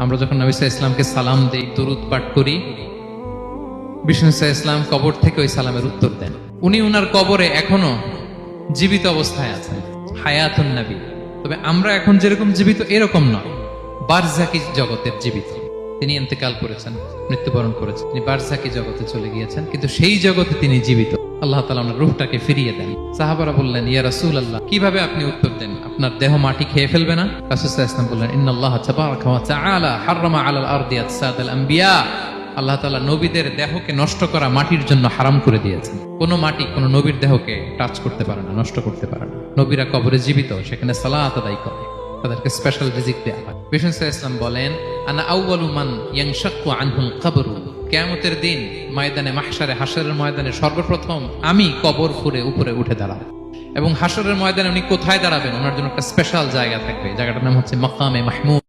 আমরা যখন নবী সাল্লাল্লাহু আলাইহি ইসলামকে সালাম দেই, দরুদ পাঠ করি, বিষ্ণু সাল্লাল্লাহু আলাইহি ইসলাম কবর থেকে ওই সালামের উত্তর দেন। উনি উনার কবরে এখনো জীবিত অবস্থায় আছেন, হায়াতুন নবী। তবে আমরা এখন যেরকম জীবিত এরকম নয়, বারজাকি জগতের জীবিত। তিনি ইন্তেকাল করেছেন, মৃত্যুবরণ করেছেন, তিনি বারজাকি জগতে চলে গিয়েছেন, কিন্তু সেই জগতে তিনি জীবিত। আল্লাহ তাআলা ওনার রূহটাকে ফিরিয়ে দেন। সাহাবারা বললেন, ইয়া রাসূলুল্লাহ, কিভাবে আপনি উত্তর দেন? আপনার দেহ মাটি খেয়ে ফেলবে না? রাসূল সাল্লাল্লাহু আলাইহি ওয়াসাল্লাম বললেন, ইন্নাল্লাহ তাবারাকা ওয়া তাআলা হারামা আলাল আরদি আজসাদাল আম্বিয়া। আল্লাহ তাআলা নবীদের দেহকে নষ্ট করা মাটির জন্য হারাম করে দিয়েছেন। কোনো মাটি কোনো নবীর দেহকে টাচ করতে পারে না, নষ্ট করতে পারে না। নবীরা কবরে জীবিত, সেখানে সালাত আদায় করে, তাদেরকে স্পেশাল রিজিক দেয়া হয়। বিষ্ণু সাল্লাল্লাহু আলাইহি ওয়াসাল্লাম বলেন, আনা আউয়ালু মান ইয়ানশাক্কু আনহুল কবরু। কিয়ামতের দিন ময়দানে মাহশারে, হাশরের ময়দানে সর্বপ্রথম আমি কবর ফুঁড়ে উপরে উঠে দাঁড়াবো। এবং হাশরের ময়দানে উনি কোথায় দাঁড়াবেন? ওনার জন্য একটা স্পেশাল জায়গা থাকবে, জায়গাটার নাম হচ্ছে মাকামে মাহমুদ।